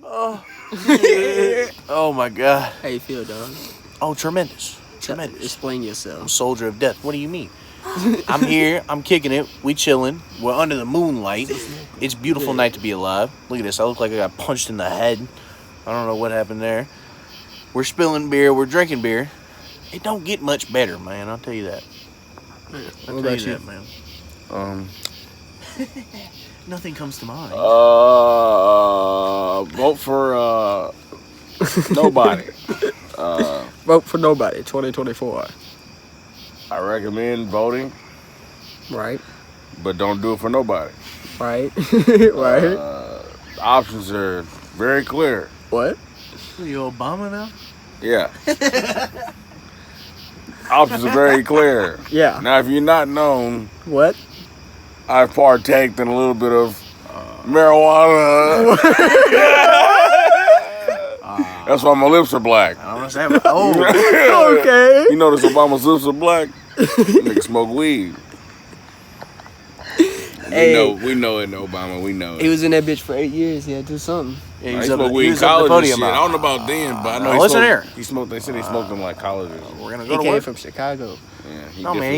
Oh. Oh my God. How you feel, dog? Oh, tremendous. Tremendous. Explain I'm yourself. soldier of death. What do you mean? I'm here. I'm kicking it. We chilling. We're under the moonlight. It's a beautiful night to be alive. Look at this. I look like I got punched in the head. I don't know what happened there. We're spilling beer. We're drinking beer. It don't get much better, man. I'll tell you that. What about you? Man. Nothing comes to mind. Vote for nobody. Vote for nobody. 2024. I recommend voting, Right. but don't do it for nobody. Right. Right. Options are very clear. What? Are you Obama now? Yeah. Options are very clear. Yeah. Now, if you're not known, What? I've partaked in a little bit of marijuana. That's why my lips are black. I don't understand. Oh, Okay. You notice Obama's lips are black? Nigga smoke weed. Hey. We know it, Obama. We know it. He was in that bitch for 8 years. He had to do something. yeah, He he's up, smoked he weed in was up the college and podium. shit. I don't know about then, but I know listen here. He smoked. They said he smoked in like colleges. We're gonna He go to came work. from Chicago. Yeah, No man,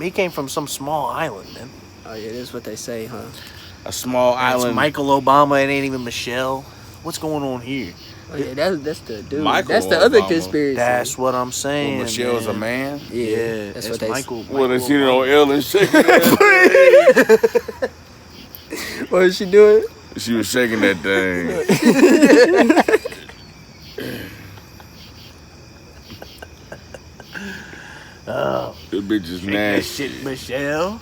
he came from some small island, man. Oh yeah, that's what they say, huh? a small It's island. Michael Obama. It ain't even Michelle. What's going on here? Oh yeah, that's the dude. Michael that's the other Obama. conspiracy. That's what I'm saying. Well, Michelle's man. a man. yeah, that's what they Michael. Well, they Michael seen it on Obama. Ellen shaking that. What is she doing? She was shaking that thing. Oh, That bitch is that nasty. shit, Michelle.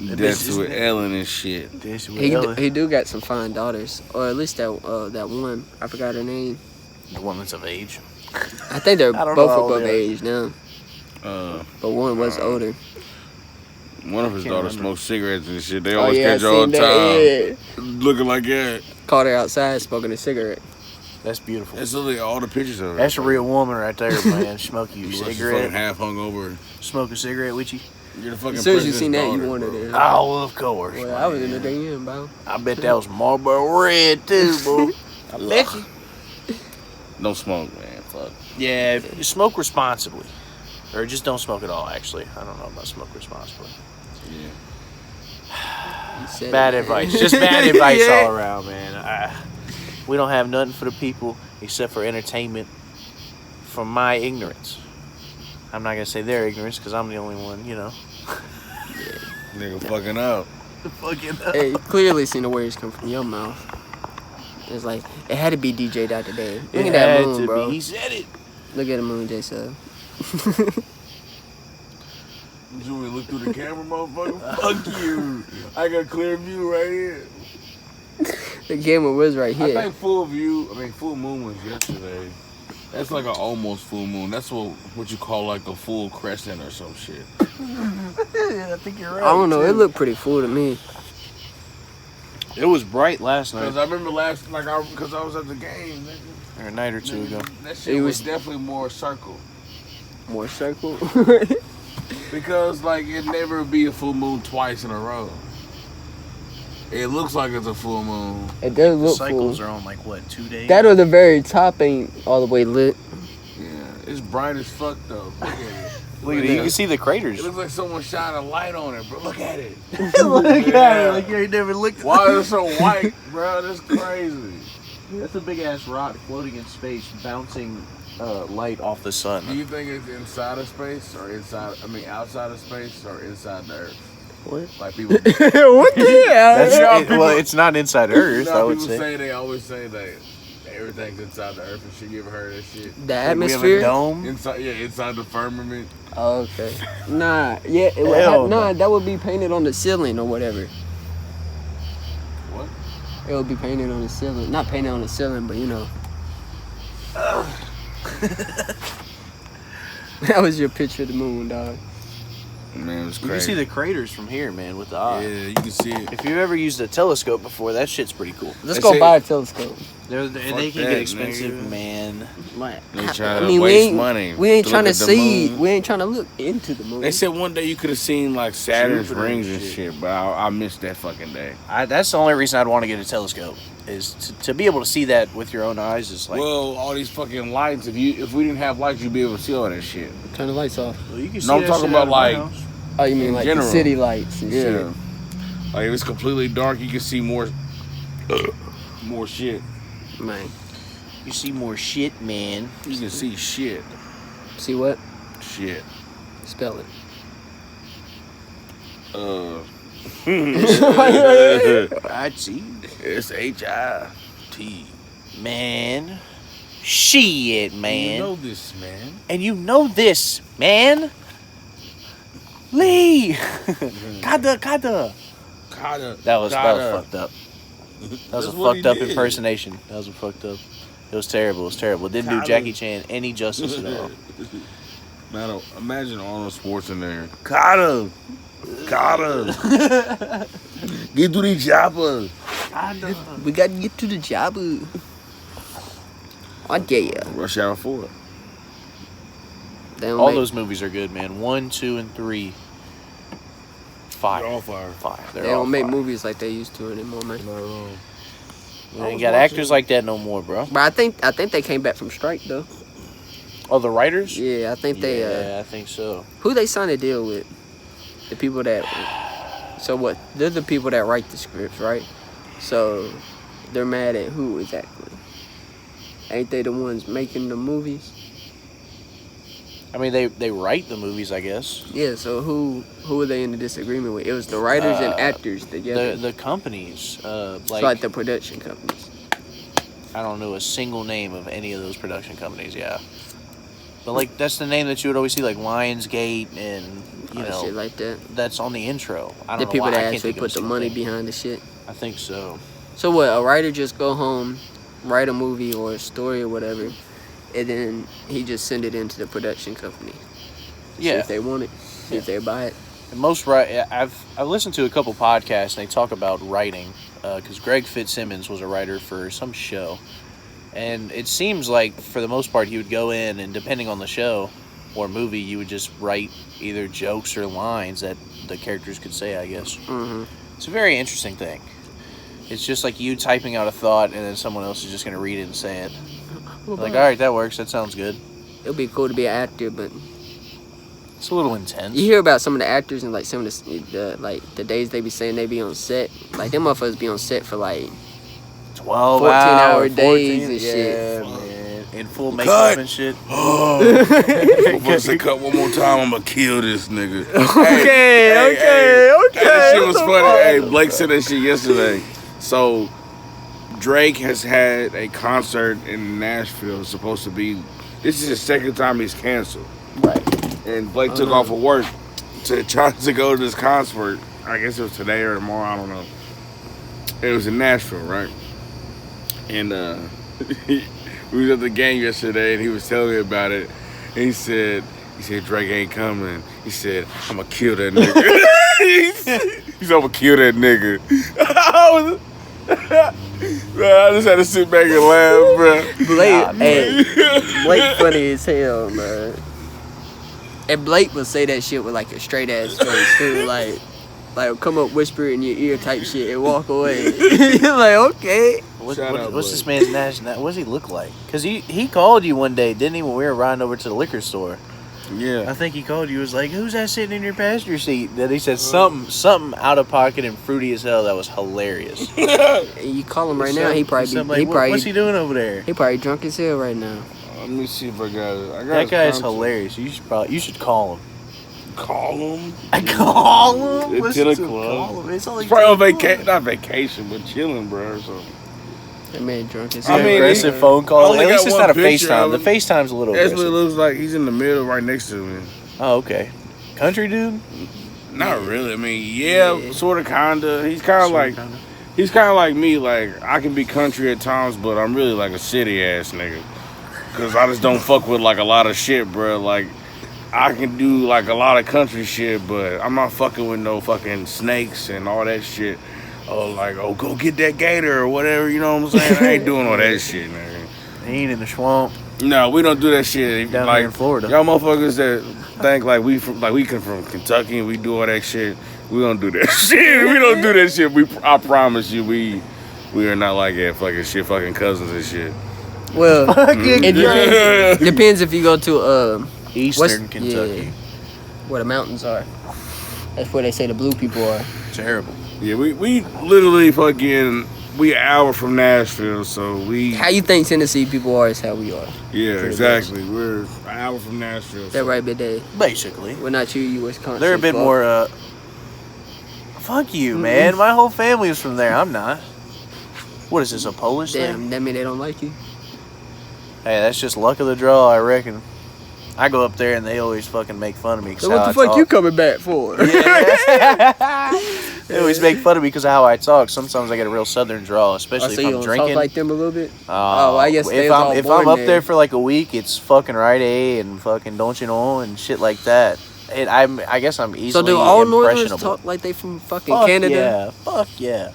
That's with Ellen and shit. This He do got some fine daughters, or at least that one. I forgot her name. the one that's of age. I think they're I don't both know how old above they are. age now, but one was older. One of his Can't daughters remember. smoked cigarettes and shit. They Oh always yeah, I catch her all seen the that. time. Yeah. Looking like that. Caught her outside smoking a cigarette. That's beautiful. That's literally all the pictures of her. That's a real woman right there, man. Smoke you a She was fucking cigarette. half hungover. Smoke a cigarette with you. You're the fucking As soon as you president's seen that, you daughter, wanted bro. it. Oh, of course. Well, I was in the man. DM, bro. I bet that was Marlboro Red too, boy. I bet you. Don't smoke, man. Fuck. Yeah, smoke responsibly, or just don't smoke at all. Actually, I don't know about smoke responsibly. Yeah. You said Bad it. advice, just bad advice Yeah. all around, man. We don't have nothing for the people except for entertainment from my ignorance. I'm not gonna say their ignorance because I'm the only one, you know. Nigga fucking up. Fucking Hey, you clearly seen the words come from your mouth. It's like it had to be DJ'd out today. Look at that moon, bro. He said it. Look at the moon, J Sub. You want me to look through the camera, motherfucker? Fuck you. I got a clear view right here. The camera was right I here. think full moon was yesterday. That's like an almost full moon. That's what you call like a full crescent or some shit. Yeah, I think you're right. I don't know. It looked pretty full to me. It was bright last Because night, I remember because I was at the game. Nigga. or a night or two ago. That shit It was was- definitely more circle. More circle. Because like it never be a full moon twice in a row. It looks like it's a full moon. It does The look cycles full. are on like what, 2 days? That on the very top ain't all the way lit. Yeah, it's bright as fuck though. Look at it. Look at it. You can see the craters. It looks like someone shine a light on it, bro. Look at it. Look at Yeah. it. Like you ain't never looked at Why is it so white, bro? That's crazy. That's a big ass rock floating in space, bouncing light off the Do sun. you think it's inside of space or outside of space or inside the Earth? What? Like people, What the hell? Well, it's not inside Earth, you I know, would people say. they always say that everything's inside the Earth and shit. You ever heard of that shit? The We have a atmosphere? dome. Inside the firmament. Oh, okay. Nah, yeah, it would Hell nah, no. that would be painted on the ceiling or whatever. What? It would be painted on the ceiling. Not painted on the ceiling, but you know. That was your picture of the moon, dog. Man, it was You can crazy. see the craters from here, man, with the eye. Yeah, you can see it. If you've ever used a telescope before, that shit's pretty cool. Let's They go say- buy a telescope. They can that, get expensive, nigga. man. They trying to waste money. We ain't to trying look to at the see. moon. We ain't trying to look into the moon. They said one day you could have seen like Saturn's Jupiter rings and and shit. shit, but I missed that fucking day. That's the only reason I'd want to get a telescope is to be able to see that with your own eyes. Is like, Well, all these fucking lights. If we didn't have lights, you'd be able to see all that shit. Turn the lights off. well, you can see No, I'm that talking shit about, out of my like, house. Oh, you mean In like general. the city lights and Yeah. shit? Like if it's completely dark, you can see more shit. Man, You see more shit, man. You can see shit. see what? Shit. Spell it. I see, It's HIT. man. Shit, man. You know this, man. And you know this, man. Lee. Kada. Gotta. That was fucked up. That was That's a what he fucked up did. impersonation. That was a fucked up. It was terrible. It was terrible. It didn't do Kada. Jackie Chan any justice at all. Man, imagine Arnold Schwarzenegger. Gotta. Get to the chopper. We gotta get to the job. I dare ya. Rush Hour 4. They don't All make, those movies are good, man. 1, 2, and 3. Fire. All fire. Fire. They They're all don't make fire. movies like they used to anymore, man. We ain't got actors like that no more, bro. But I think they came back from strike though. Oh, the writers? Yeah, I think they. Yeah, I think so. Who they signed a deal with? The people that. So what? They're the people that write the scripts, right? So they're mad at who exactly? Ain't they the ones making the movies? I mean, they write the movies, I guess. Yeah. So who are they in the disagreement with? It was the writers and actors together. The companies, It's like the production companies. I don't know a single name of any of those production companies. Yeah, but like that's the name that you would always see, like Lionsgate, and Shit like that. that's on the intro. I don't The know people why. I that can't actually think of a put the single money thing. behind the shit. I think so. So what? A writer just go home, write a movie or a story or whatever, and then he just send it into the production company. See Yeah, if they want it. See if they buy it. and I've listened to a couple podcasts and they talk about writing because Greg Fitzsimmons was a writer for some show, and it seems like for the most part he would go in and depending on the show or movie you would just write either jokes or lines that the characters could say, I guess. Mm-hmm. It's a very interesting thing. It's just like you typing out a thought and then someone else is just going to read it and say it. Like, all right, that works. That sounds good. It'll be cool to be an actor, but It's a little intense. you hear about some of the actors and like some of the days they be saying they be on set. Like them motherfuckers be on set for like 12 14-hour hour days and shit. Yeah, man. In full makeup and shit. Motherfucker say cut one more time, I'm gonna kill this nigga. Okay. Hey, that shit was funny. Hey, Blake said that shit yesterday. So Drake has had a concert in Nashville. It's supposed to be. This is the second time he's canceled. Right. And Blake took off of work to try to go to this concert. I guess it was today or tomorrow. I don't know. It was in Nashville, right? And we was at the game yesterday, and he was telling me about it. And he said Drake ain't coming. He said I'm gonna kill that nigga. He said I'm gonna kill that nigga. Man, I just had to sit back and laugh, bro. Blake funny as hell, man. And Blake would say that shit with like a straight ass face too, like come up whisper in your ear type shit and walk away. You're like, okay. What's Blake. this man's national? What does he look like? Because he called you one day, didn't he, when we were riding over to the liquor store? Yeah. I think he called you. Was like, "Who's that sitting in your passenger seat?" Then he said something out of pocket and fruity as hell. That was hilarious. You call him right now, he probably what's he doing over there? he probably drunk as hell right now. Let me see if I got it. That guy is hilarious. You should call him. Call him. I call him. It's Listen 10 to him. o'clock. Call him. It's only He's probably on 10 o'clock. vacation, not vacation, but chilling, bro. So That man drunk as I hell. mean, Aggressive he- phone I call. only At least got it's one not a picture FaceTime. of The him. FaceTime's a little that's what it aggressive. looks like. He's in the middle, right next to me. Oh, okay. Country dude. Not really. I mean, yeah. Sort of, kinda. He's kind of like me. Like I can be country at times, but I'm really like a city ass nigga. Cause I just don't fuck with like a lot of shit, bro. Like I can do like a lot of country shit, but I'm not fucking with no fucking snakes and all that shit. oh, go get that gator or whatever. You know what I'm saying? I ain't doing all that shit, man. He ain't in the swamp. No, we don't do that shit. Down like here in Florida. y'all motherfuckers that think like we come from Kentucky and we do all that shit. We don't do that shit. We don't do that shit. I promise you, we are not like that fucking cousins and shit. Well, it depends if you go to Eastern Kentucky. Yeah, where the mountains are. That's where they say the blue people are. Terrible. Yeah, we literally fucking we an hour from Nashville, so we. How you think Tennessee people are is how we are. Yeah, exactly. We're an hour from Nashville. That right, big day. Basically. We're not you Wisconsin. They're a bit more. Fuck you, man. My whole family is from there. I'm not. What is this, a Polish thing? Damn, that mean they don't like you? Hey, that's just luck of the draw, I reckon. I go up there and they always fucking make fun of me. So what the fuck you coming back for? Yeah. They always make fun of me because of how I talk. Sometimes I get a real southern draw, especially so if you I'm don't drinking. Talk like them a little bit? I guess if I'm up there for like a week, it's fucking right and fucking don't you know and shit like that. And I guess I'm easily So do all Northerners impressionable. talk like they from fucking Canada? Yeah, fuck yeah.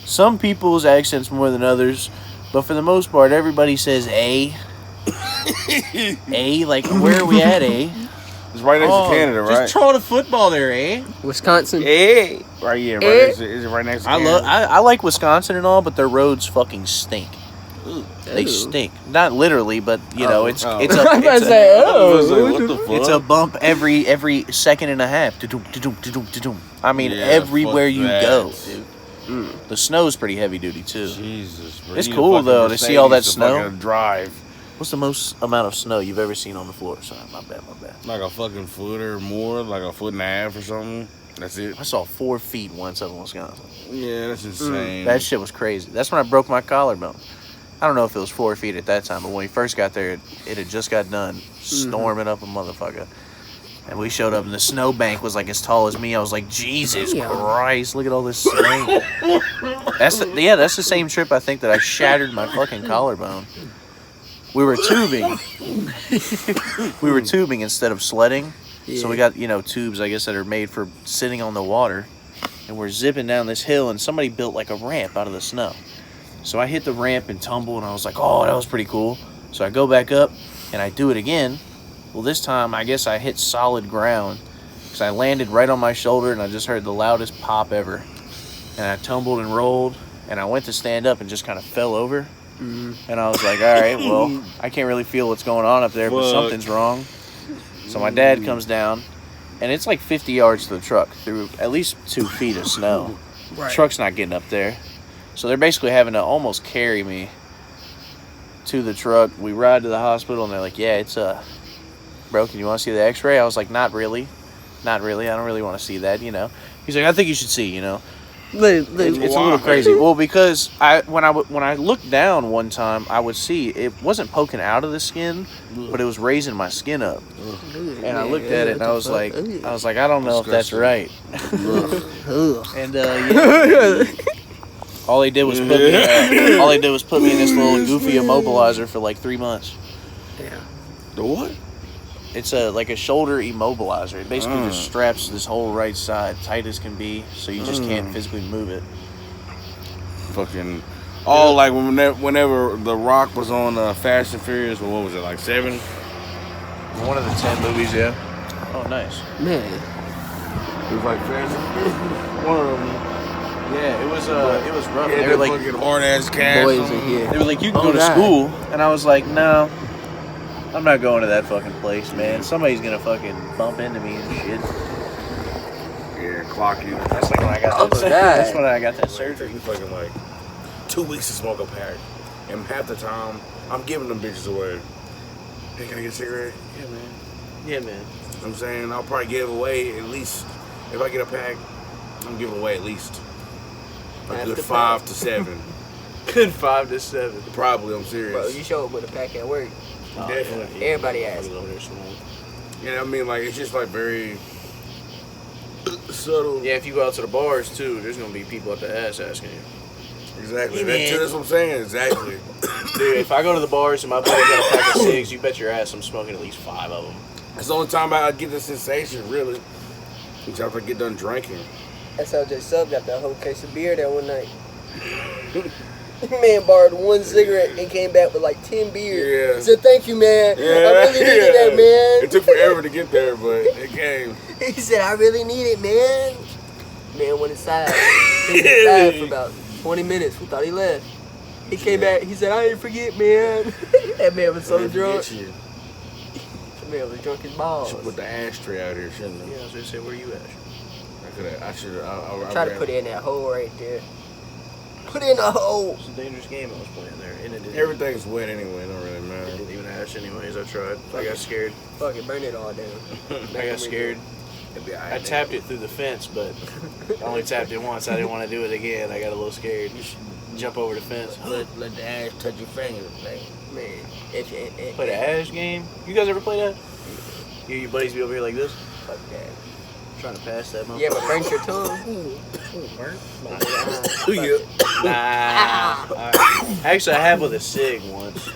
Some people's accents more than others, but for the most part, everybody says A. A, like where are we at, A? It's right next to Canada, right? Just throw the football there, eh? Wisconsin. Hey, right here, right next to, is it right next to Canada? I like Wisconsin and all, but their roads fucking stink. They stink. Not literally, but you know, it's what the fuck? It's a bump every second and a half. I mean, everywhere you go, dude. The snow's pretty heavy duty too. Jesus, it's cool though to see all that snow. Drive. What's the most amount of snow you've ever seen on the floor? Sorry, my bad. Like a fucking foot or more, like a foot and a half or something. That's it. I saw 4 feet once up in Wisconsin. Yeah, that's insane. That shit was crazy. That's when I broke my collarbone. I don't know if it was 4 feet at that time, but when we first got there, it had just got done storming up a motherfucker. And we showed up, and the snowbank was like as tall as me. I was like, Jesus Christ, look at all this snow. That's the same trip I think that I shattered my fucking collarbone. We were tubing. We were tubing instead of sledding. Yeah. So we got, tubes, I guess, that are made for sitting on the water. And we're zipping down this hill, and somebody built like a ramp out of the snow. So I hit the ramp and tumble, and I was like, oh, that was pretty cool. So I go back up, and I do it again. Well, this time, I guess I hit solid ground. Because I landed right on my shoulder, and I just heard the loudest pop ever. And I tumbled and rolled, and I went to stand up and just kind of fell over. And I was like, all right, well, I can't really feel what's going on up there, but something's wrong. So my dad comes down, and it's like 50 yards to the truck through at least 2 feet of snow. Right. Truck's not getting up there. So they're basically having to almost carry me to the truck. We ride to the hospital, and they're like, yeah, it's broken. You want to see the x-ray? I was like, not really. I don't really want to see that, He's like, I think you should see, It's a little crazy. Well, because when I looked down one time, I would see it wasn't poking out of the skin, but it was raising my skin up. And I looked at it and I was like, I don't know if that's right. And all they did was put me in this little goofy immobilizer for like 3 months. Yeah. The what? It's like a shoulder immobilizer. It basically just straps this whole right side tight as can be, so you just can't physically move it. Fucking, like whenever The Rock was on Fast and Furious, what was it, like 7? One of the 10 movies, yeah. Oh, nice. Man. It was like Fast and Furious. One of them. Yeah, it was rough. Yeah, they were like fucking hard ass cast. Boys are here. They were like, you can go to school, and I was like, no. I'm not going to that fucking place, man. Somebody's gonna fucking bump into me and shit. Yeah, clock you. That's like when I got that. That's when I got that surgery. It took me fucking like 2 weeks to smoke a pack, and half the time I'm giving them bitches away. Hey, can I get a cigarette? Yeah, man. You know what I'm saying, I'll probably give away at least, if I get a pack, I'm giving away at least a good 5 to 7. Good 5 to 7. Probably, I'm serious. Bro, you show up with a pack at work. Definitely. Everybody asks. You know what I mean? Like, it's just like very subtle. Yeah, if you go out to the bars too, there's gonna be people at the ass asking you. Exactly. That's what I'm saying. Exactly. Dude, if I go to the bars and my buddy got a pack of cigs, you bet your ass I'm smoking at least 5 of them. That's the only time I get the sensation, really. Until I get done drinking. SLJ Sub got that whole case of beer that one night. Man borrowed 1 cigarette and came back with like 10 beers. Yeah. Said, thank you, man. I really needed that, man. It took forever to get there, but it came. He said, I really need it, man. Man went inside. He was inside for about 20 minutes. We thought he left. He came back. He said, I ain't forget, man. That man was so drunk. That man was drunk as balls. Should put the ashtray out here, shouldn't I? Yeah, I was gonna say, where you at? I should. Try to put it in that hole right there. Put it in the hole. It's a dangerous game I was playing there. And it didn't, Everything's wet anyway. It don't really it matter. didn't even ash anyways. I tried. I got scared. Fuck it, burn it all down. I got scared. I tapped it through the fence, but I only tapped it once. I didn't want to do it again. I got a little scared. You should jump over the fence. Let the ash touch your fingers, man. Man, Play the ash game? You guys ever play that? You and your buddies be over here like this? Fuck that. Trying to pass that motherfucker. Yeah, but burnt your tongue. Nah. Actually, I have with a cig once.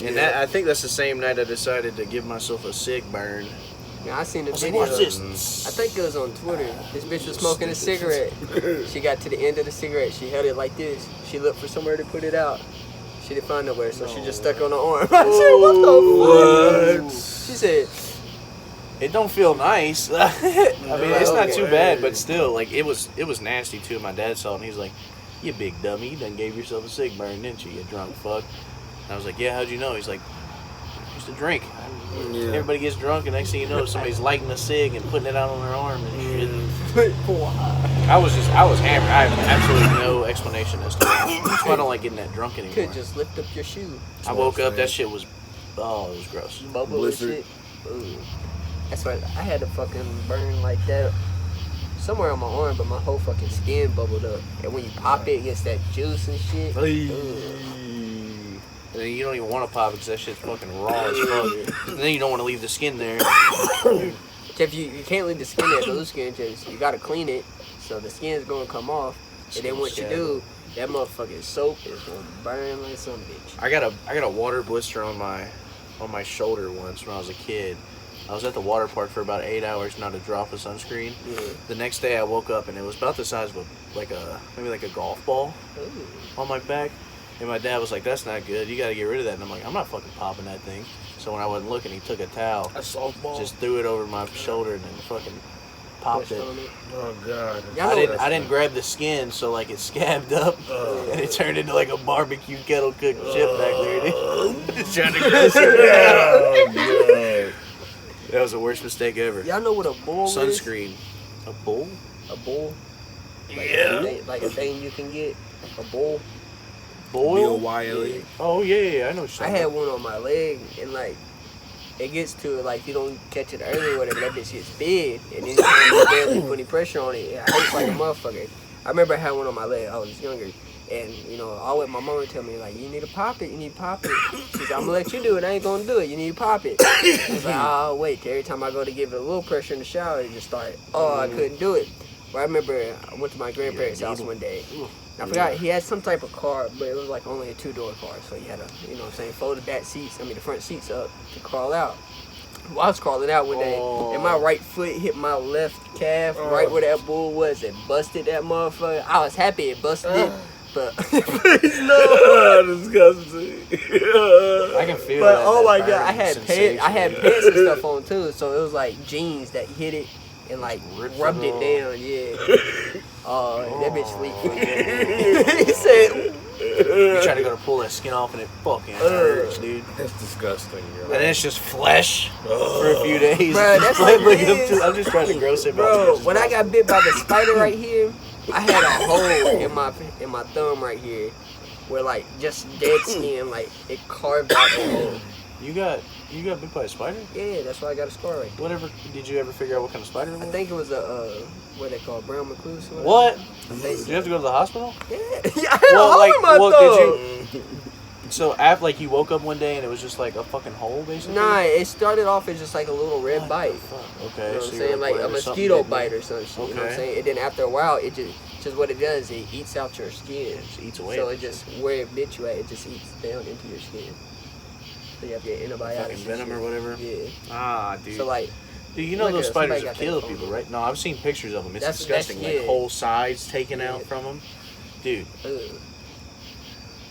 And that, I think that's the same night I decided to give myself a cig burn. Yeah, I seen the I was like, video. watch this. I think it was on Twitter. This bitch was smoking a cigarette. She got to the end of the cigarette. She held it like this. She looked for somewhere to put it out. She didn't find nowhere, so she just stuck it on her arm. I said, what the fuck? She said, it don't feel nice. I mean, it's not too bad, but still, like, it was nasty too. My dad saw it and he's like, you big dummy, you done gave yourself a cig burn, didn't you, you drunk fuck? And I was like, yeah, how'd you know? He's like, I used to drink. Everybody gets drunk, and next thing you know, somebody's lighting a cig and putting it out on their arm and shit. I was hammered. I have absolutely no explanation as to why. That's why I don't like getting that drunk anymore. could just lift up your shoe. I woke up, that shit was, oh, it was gross. Bubble and shit. Ooh. That's why I had to fucking burn like that somewhere on my arm, but my whole fucking skin bubbled up. And when you pop it, it gets that juice and shit. And then you don't even want to pop it because that shit's fucking raw as fuck. And then you don't want to leave the skin there. If you can't leave the skin there, the loose skin, just you gotta clean it, so the skin's gonna come off. And then what you do, that motherfucking soap is gonna burn like some bitch. I got a water blister on my shoulder once when I was a kid. I was at the water park for about 8 hours, not a drop of sunscreen. Yeah. The next day I woke up and it was about the size of maybe like a golf ball on my back. And my dad was like, that's not good. You got to get rid of that. And I'm like, I'm not fucking popping that thing. So when I wasn't looking, he took a towel, just threw it over my shoulder and then fucking popped it. Oh god. I didn't grab the skin, so like it scabbed up and it turned into like a barbecue kettle cooked chip back there. Just trying to gross it out. Oh god. That was the worst mistake ever. Y'all know what a bull is? Sunscreen. A bull? A bull? Like a thing you can get. A bull. Boil? B-O-Y-L-E. Oh yeah, I know what you're I talking had about. one on my leg, and like it gets to like you don't catch it early or whatever. That bitch gets big, and then you can't barely put any pressure on it. It hurts like a motherfucker. I remember I had one on my leg. I was younger, and you know, always my mom would tell me like, "You need to pop it. You need to pop it." She's like, "I'm gonna let you do it. I ain't gonna do it. You need to pop it." I was like, "Oh wait." Every time I go to give it a little pressure in the shower, it just started. Oh, I couldn't do it. But I remember I went to my grandparents' house one day. I forgot, he had some type of car, but it was like only a 2-door car. So he had you know what I'm saying, fold the back seats, the front seats up to crawl out. Well, I was crawling out one day, and my right foot hit my left calf, right where that bull was. It busted that motherfucker. I was happy it busted it, but disgusting. I can feel but that. oh that my god, burning I had sensation. pants and stuff on too, so it was like jeans that hit it and like rubbed it down. Yeah. That bitch leaked. He said. You try to go to pull that skin off and it fucking hurts, dude. That's disgusting, yo. And then it's just flesh for a few days. Bro, that's what it is. I'm just trying to gross it. Bro, when I got bit by the spider right here, I had a hole in my thumb right here, where like just dead skin, like it carved out the hole. You got bit by a spider? Yeah, that's why I got a scar right there. Whatever. Did you ever figure out what kind of spider it was? I think it was a what they call brown recluse. Or What? Did you have to go to the hospital? Yeah, I had a hole in my thumb. Did you? So after like you woke up one day and it was just like a fucking hole basically? Nah, it started off as just like a little red bite. Okay. You know what I'm so saying? Like a playing with mosquito something bite big. or some shit. Okay. You know what I'm saying? And then after a while, it just what it does, it eats out your skin. It just eats away. So it just, where it bit you at, it just eats down into your skin. So you have to get antibiotics. Fucking venom or whatever? Yeah. Ah, dude. So like, Dude, you know Look those at somebody spiders have got that killed phone. people, right? No, I've seen pictures of them. It's That's disgusting. Like yeah. whole sides taken Yeah. out from them. Dude. Ugh.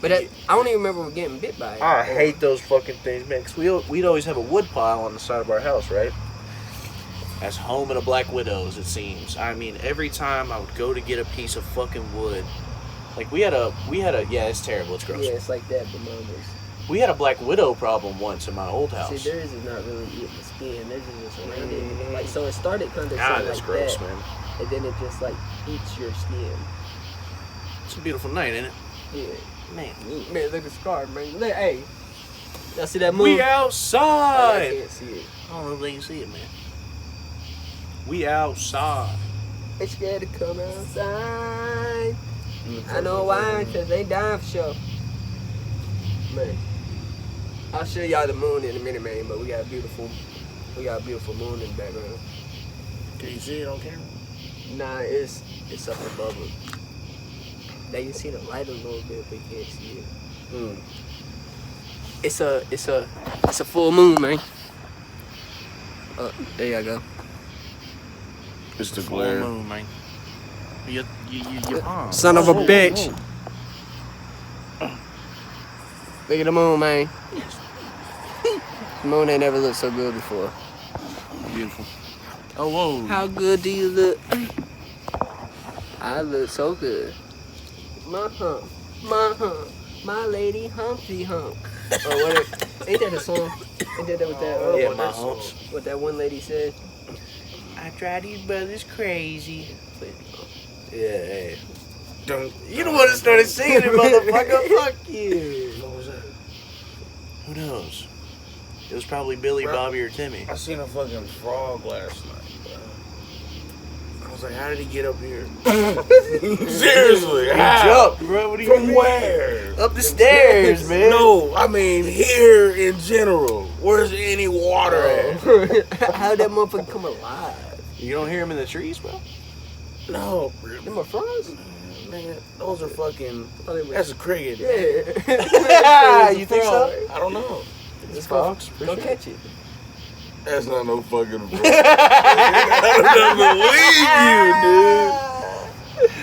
But I don't even remember getting bit by it. I hate those fucking things, man. Cause we'd always have a wood pile on the side of our house, right? As home of the Black Widows, it seems. I mean, every time I would go to get a piece of fucking wood, like we had a yeah, it's terrible, it's gross. Yeah, it's like that, but mamas. We had a Black Widow problem once in my old house. See, theirs is not really eating the skin. Theirs is just around it. Like, so it started kind of That's like gross, that, man. and then it just like eats your skin. It's a beautiful night, ain't it? Yeah. Man. Man, look at the scar, man. Look, hey. Y'all see that moon? We Oh, I outside! can't see it. I don't know if they can see it, man. We outside. They scared to come outside. I know why, because they dying for sure. Man. I'll show y'all the moon in a minute, man, but we got a beautiful moon in the background. Can you see it on camera? Nah, it's up above them. They can see the light a little bit, but you can't see it. It's a full moon, man. There you go. It's the Full glare. moon, man. You palm. Son of a Oh, bitch. oh. Look at the moon, man. The moon ain't never looked so good before. Beautiful. Oh, whoa. How good do you look? I look so good. My hump, my lady Humpty Hump. Oh, what? Ain't that a song? Ain't that with that? Yeah, my humps. What that one lady said? I drive these brothers crazy. Yeah, hey. Don't. You the one that started singing it, motherfucker. Fuck you. What was that? Who knows? It was probably Billy, Bro. Bobby, or Timmy. I seen a fucking frog last night, bro. I was like, how did he get up here? Seriously, He how? jumped, bro. What do you From mean? where? Up the stairs, man. No, I mean here in general. Where's any water at? How'd that motherfucker come alive? You don't hear him in the trees, bro? No, bro. Them are frogs? Man, those are fucking. Oh, they were- That's a cricket. Yeah. You think so? I don't know. It's frogs, Go for sure. catch it. That's not no fucking frog. I don't believe you, dude.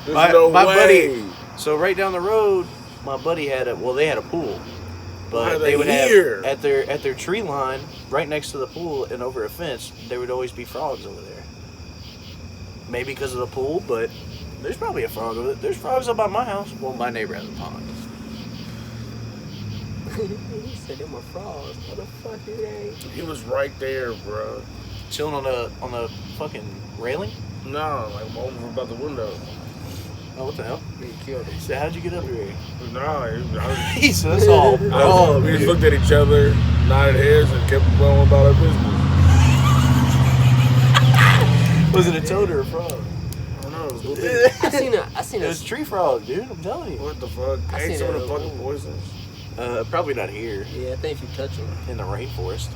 There's My no way. buddy. So right down the road, my buddy had they had a pool. Why But are they they would here? have at their tree line, right next to the pool and over a fence, there would always be frogs over there. Maybe because of the pool, but there's probably a frog over there. There's frogs up by my house. Well, my neighbor has a pond. He said them are frogs. What the fuck is that? He was right there, bro. Chilling on the fucking railing. No, like over about the window. Oh, what the hell? He killed him. He said, "How'd you get up here?" No, I was, He said, "That's all." oh, we just looked at each other, nodded heads, and kept going about our business. Was it a toad or a frog? I don't know. It was a little bit. I seen It a was a tree frog, dude. I'm telling you. What the fuck? I Ain't seen some of that the little- fucking poisons? Probably not here yeah, I think if you touch them. in the rainforest.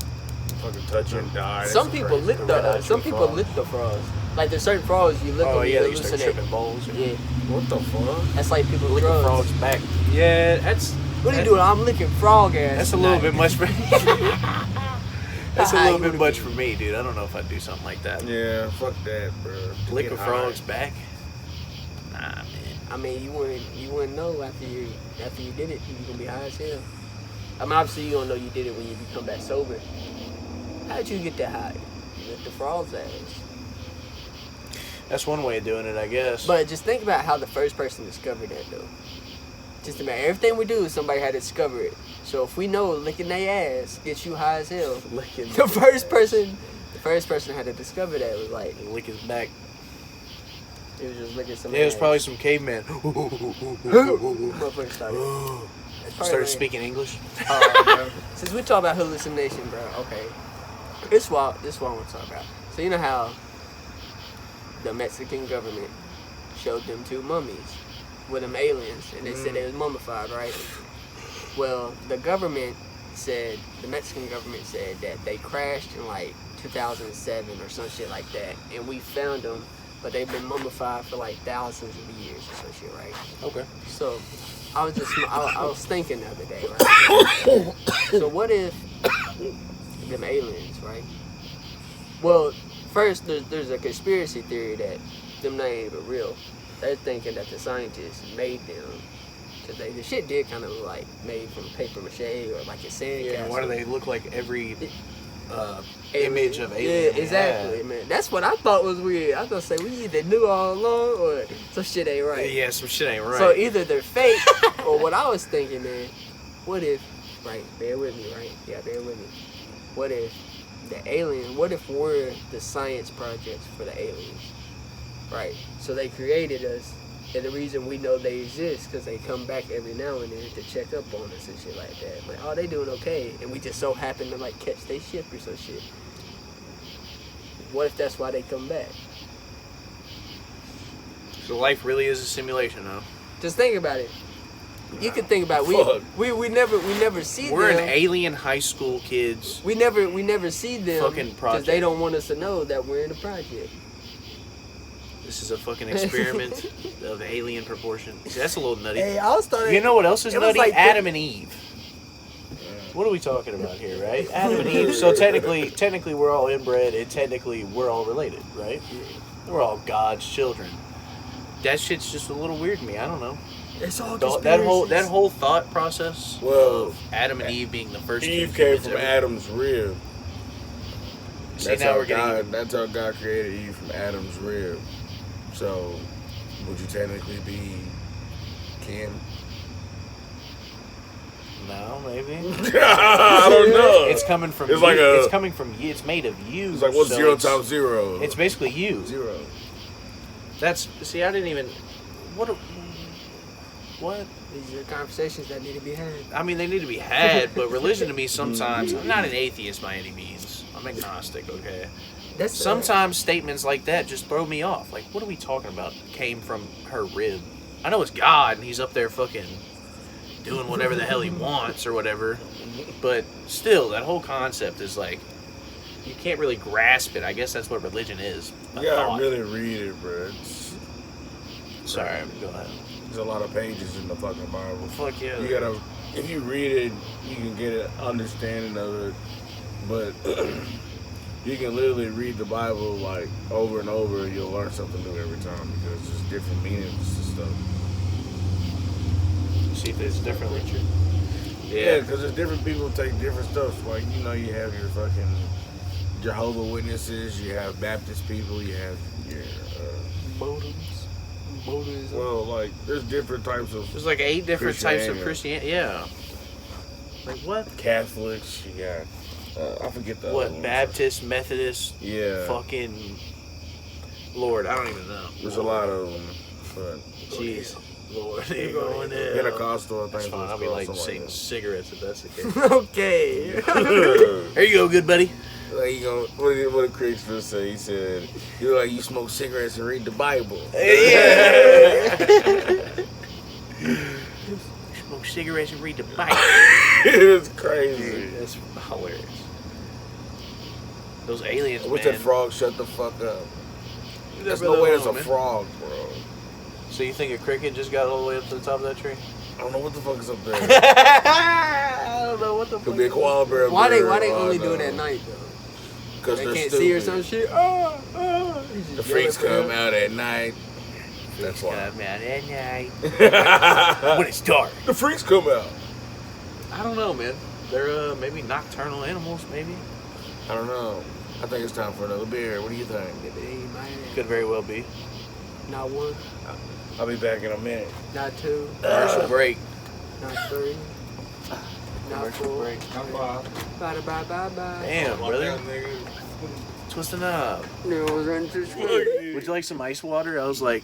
Fucking touch you and die. That's Some people crazy. lick red-eye some tree people frog. lick the frogs. Like there's certain frogs you lick Oh them, yeah, you they start hallucinate. tripping balls. Yeah, What the fuck? that's like people Lick with a drugs. frog's back. Yeah, that's What are you doing? I'm licking frog ass. that's a little bit much for. That's a How little you bit wanna much be? for me, dude. I don't know if I'd do something like that. Yeah, fuck that, bro. To Lick get a high. frog's back. Nah, man. I mean, you wouldn't know after you did it. You gonna be high as hell. I mean, obviously you don't know you did it when you become back sober. How did you get that high? You licked the frog's ass. That's one way of doing it, I guess. But just think about how the first person discovered that, though. Just about everything we do, somebody had to discover it. So if we know licking their ass gets you high as hell, licking the first person had to discover that was like lick his back. it was just licking some. Yeah, it was ass. probably some caveman. Motherfucker started. That's probably Started when- speaking English. Bro. Since we talk about hallucination, bro, okay. This is what I want to talk about. So you know how the Mexican government showed them two mummies with them aliens, and they said they was mummified, right? Well, the Mexican government said that they crashed in like 2007 or some shit like that, and we found them, but they've been mummified for like thousands of years or some shit, right? Okay. So I was thinking the other day, right? So what if them aliens, right? Well, first there's a conspiracy theory that them not even real. They're thinking that the scientists made them. Cause the shit did kind of look like made from paper mache or like a sandcastle. Yeah, why do they look like every image of alien? Yeah, exactly, man. That's what I thought was weird. I was gonna say we either knew all along or some shit ain't right. Yeah, some shit ain't right. So either they're fake or what I was thinking, man. What if, right? Bear with me, right? Yeah, bear with me. What if the alien? What if we're the science projects for the aliens? Right. So they created us. And the reason we know they exist because they come back every now and then to check up on us and shit like that. Like, oh, they doing okay, and we just so happen to like catch their ship or some shit. What if that's why they come back? So life really is a simulation, huh? Just think about it. You can think about it. We never see We're them. an alien high school kids. We never see them Fucking because project. they don't want us to know that we're in a project. This is a fucking experiment of alien proportions. See, that's a little nutty. Hey, I was starting. You know what else is it was nutty? like Adam and Eve. What are we talking about here, right? Adam and Eve. So technically we're all inbred, and technically we're all related, right? We're all God's children. That shit's just a little weird to me. I don't know. It's all That whole thought process of Adam and Eve being the first Eve two came humans from ever. Adam's rib. See, now we're getting That's how God created Eve, from Adam's rib. So, would you technically be Kim? No, maybe. I don't know. It's coming from. It's you. like It's coming from you. It's made of you. It's like, what's so 0 it's- times 0? It's basically you. 0. That's. See, I didn't even. What? These are conversations that need to be had. I mean, they need to be had, but religion to me sometimes. I'm not an atheist by any means. I'm agnostic. Okay. That's Sometimes statements like that just throw me off. Like, what are we talking about? Came from her rib. I know it's God, and he's up there fucking doing whatever the hell he wants or whatever. But still, that whole concept is like, you can't really grasp it. I guess that's what religion is. You gotta really read it, bro. Sorry, go ahead. There's a lot of pages in the fucking Bible. Fuck yeah. You gotta, if you read it, you can get an understanding of it. But you can literally read the Bible like over and over, and you'll learn something new every time because there's different meanings and stuff. See if it's differently true. Yeah, because there's different people take different stuff. Like, you know, you have your fucking Jehovah Witnesses, you have Baptist people, you have your Modalism. well, like, there's different types of There's like 8 different types of Christianity. Yeah. Like what? Catholics. You got I forget the other What? ones. Baptist, Methodist. Yeah. Fucking Lord, I don't even know. There's a lot of them, but Jeez, Lord, they're going in. Pentecostal, I think. That's fine. I'll be like Satan cigarettes if that's the case. Okay. There you go, good buddy. Like, you know, what did Craig Smith say? He said, "You're like you smoke cigarettes and read the Bible." Yeah. Smoke cigarettes and read the Bible. It's crazy. That's hilarious. Those aliens, What's man. that frog? Shut the fuck up. You There's never no way know, there's a man. frog, bro. So you think a cricket just got all the way up to the top of that tree? I don't know what the fuck is up there. I don't know what the fuck. Could be a koala bear. up Why they there, only do it at night though? Because They they're can't stupid. see or some shit. The freaks come out at night. That's why. Come out at night when it's dark. The freaks come out. I don't know, man. They're maybe nocturnal animals, maybe. I don't know. I think it's time for another beer. What do you think? Could very well be. Not one, I'll be back in a minute. not two, Commercial break. not three, not Commercial four. break. Bye bye bye bye. Damn, brother. Twisting up. No, I was running to the screen. Would you like some ice water? I was like,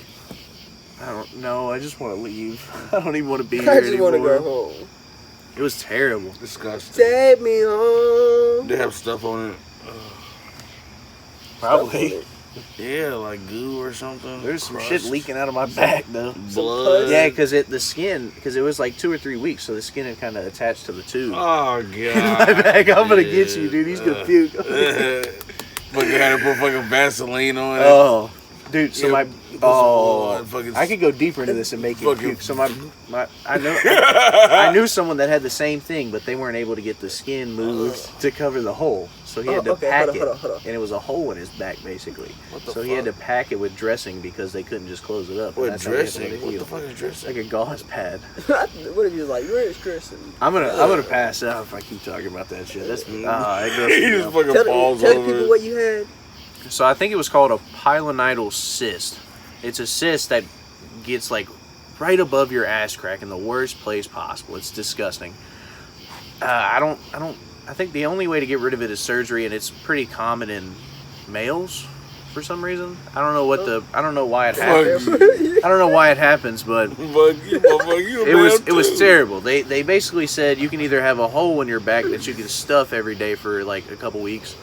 I don't know. I just want to leave. I don't even want to be here I just anymore. want to go home. It was terrible. Disgusting. Take me home. They have stuff on it. Probably. Yeah, like goo or something. There's some Crust. shit leaking out of my back though. Blood. Yeah, because the skin, because it was like 2 or 3 weeks, so the skin had kind of attached to the tube. Oh, In God. my back, I'm gonna get you, dude. He's gonna puke. Fucking had to put fucking Vaseline on it. Oh, Dude, so Yeah, I could go deeper into this and make it puke. So I knew someone that had the same thing, but they weren't able to get the skin moved to cover the hole. So he had to pack it, and it was a hole in his back basically. So he had to pack it with dressing because they couldn't just close it up. What dressing? What the fuck is dressing? Like a gauze pad. What if you was like, where is dressing? I'm gonna pass out if I keep talking about that shit. That's He just fucking falls Tell over. people what you had. So I think it was called a pilonidal cyst. It's a cyst that gets like right above your ass crack in the worst place possible. It's disgusting. I think the only way to get rid of it is surgery, and it's pretty common in males for some reason. I don't know why it happens. I don't know why it happens, but it was terrible. They basically said you can either have a hole in your back that you can stuff every day for like a couple weeks,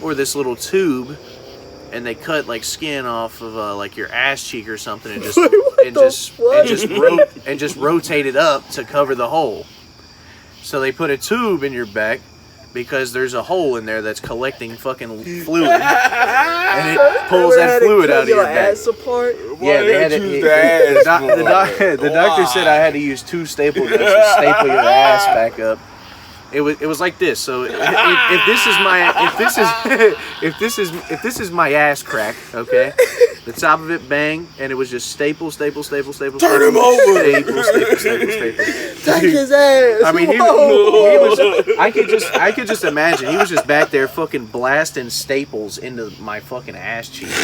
or this little tube, and they cut like skin off of like your ass cheek or something, and just rotate it up to cover the hole. So they put a tube in your back because there's a hole in there that's collecting fucking fluid, and it pulls that fluid out of your back. Ass apart? Yeah, they had the doctor said I had to use 2 staple guns to staple your ass back up. It was like this. So if this is my ass crack, okay, the top of it bang, and it was just staple. Turn him over. Staple. Take his ass. I mean, he was. I could just imagine he was just back there fucking blasting staples into my fucking ass cheek.